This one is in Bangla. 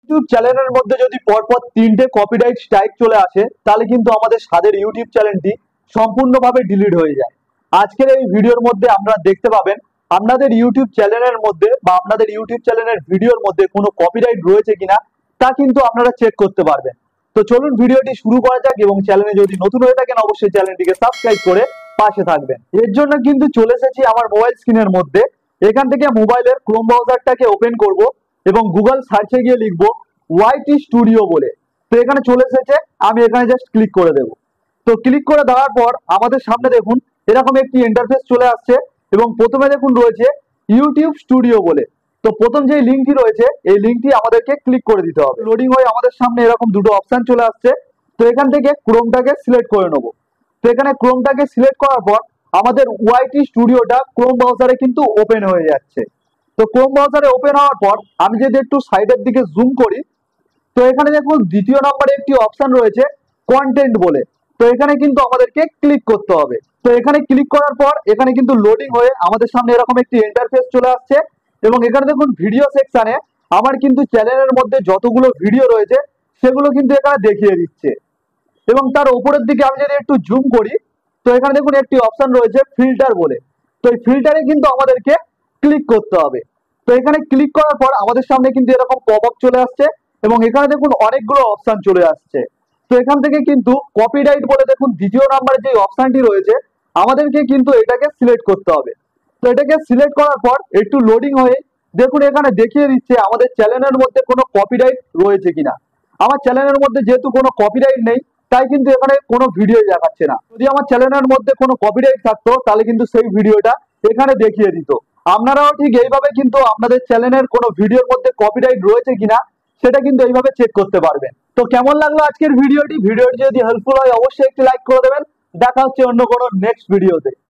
ইউটিউব চ্যানেলের মধ্যে যদি পরপর 3টে কপিরাইট স্ট্রাইক চলে আসে তাহলে কিন্তু আমাদের স্বাদের ইউটিউব চ্যানেলটি সম্পূর্ণভাবে ডিলিট হয়ে যায়। আজকের এই ভিডিওর মধ্যে আপনারা দেখতে পাবেন আপনাদের ইউটিউব চ্যানেলের মধ্যে বা আপনাদের ইউটিউব চ্যানেলের ভিডিওর মধ্যে কোনো কপিরাইট রয়েছে কিনা তা কিন্তু আপনারা চেক করতে পারবেন। তো চলুন ভিডিওটি শুরু করা যাক, এবং চ্যানেলে যদি নতুন হয়ে থাকেন অবশ্যই চ্যানেলটিকে সাবস্ক্রাইব করে পাশে থাকবেন। এর জন্য কিন্তু চলে এসেছি আমার মোবাইল স্ক্রিনের মধ্যে। এখান থেকে মোবাইলের ক্রোম ব্রাউজারটাকে ওপেন করব এবং গুগল সার্চে গিয়ে লিখব ওয়াইটি স্টুডিও বলে। তো এখানে চলে এসেছে, আমি এখানে জাস্ট ক্লিক করে দেব। তো ক্লিক করে দেওয়ার পর আমাদের সামনে দেখুন এরকম একটি ইন্টারফেস চলে আসছে, এবং প্রথমে দেখুন রয়েছে ইউটিউব স্টুডিও বলে। তো প্রথম যে লিঙ্কটি রয়েছে এই লিঙ্কটি আমাদেরকে ক্লিক করে দিতে হবে। লোডিং হয়ে আমাদের সামনে এরকম দুটো অপশন চলে আসছে। তো এখান থেকে ক্রোমটাকে সিলেক্ট করে নেব। তো এখানে ক্রোমটাকে সিলেক্ট করার পর আমাদের ওয়াইটি স্টুডিওটা ক্রোম ব্রাউজারে কিন্তু ওপেন হয়ে যাচ্ছে। তো ক্রোম ব্রাউজারে ওপেন হওয়ার পর আমি যদি একটু সাইডের দিকে জুম করি, তো এখানে দেখুন দ্বিতীয় নম্বরে একটি অপশন রয়েছে কন্টেন্ট বলে। তো এখানে কিন্তু আমাদেরকে ক্লিক করতে হবে। তো এখানে ক্লিক করার পর এখানে কিন্তু লোডিং হয়ে আমাদের সামনে এরকম একটি ইন্টারফেস চলে আসছে, এবং এখানে দেখুন ভিডিও সেকশনে আমার কিন্তু চ্যানেলের মধ্যে যতগুলো ভিডিও রয়েছে সেগুলো কিন্তু এখানে দেখিয়ে দিচ্ছে। এবং তার উপরের দিকে আমি যদি একটু জুম করি, তো এখানে দেখুন একটি অপশন রয়েছে ফিল্টার বলে। তো এই ফিল্টারে কিন্তু আমাদেরকে ক্লিক করতে হবে। তো এখানে ক্লিক করার পর আমাদের সামনে কিন্তু এরকম পপ আপ চলে আসছে, এবং এখানে দেখুন অনেকগুলো অপশন চলে আসছে। তো এখান থেকে কিন্তু কপিরাইট বলে দেখুন দ্বিতীয় নাম্বারে যে অপশনটি রয়েছে আমাদেরকে কিন্তু এটাকে সিলেক্ট করতে হবে। তো এটাকে সিলেক্ট করার পর একটু লোডিং হয়ে দেখুন এখানে দেখিয়ে দিচ্ছে আমাদের চ্যানেলের মধ্যে কোনো কপিরাইট রয়েছে কিনা। আমার চ্যানেলের মধ্যে যেহেতু কোনো কপিরাইট নেই তাই কিন্তু এখানে কোনো ভিডিও দেখাচ্ছে না। যদি আমার চ্যানেলের মধ্যে কোনো কপিরাইট থাকতো তাহলে কিন্তু সেই ভিডিওটা এখানে দেখিয়ে দিত। আপনারাও ঠিক এইভাবে কিন্তু আপনাদের চ্যানেলের কোনো ভিডিওর মধ্যে কপিরাইট রয়েছে কিনা সেটা কিন্তু এইভাবে চেক করতে পারবেন। তো কেমন লাগলো আজকের ভিডিওটি যদি হেল্পফুল হয় অবশ্যই একটি লাইক করে দেবেন। দেখা হচ্ছে অন্য কোনো নেক্সট ভিডিওতে।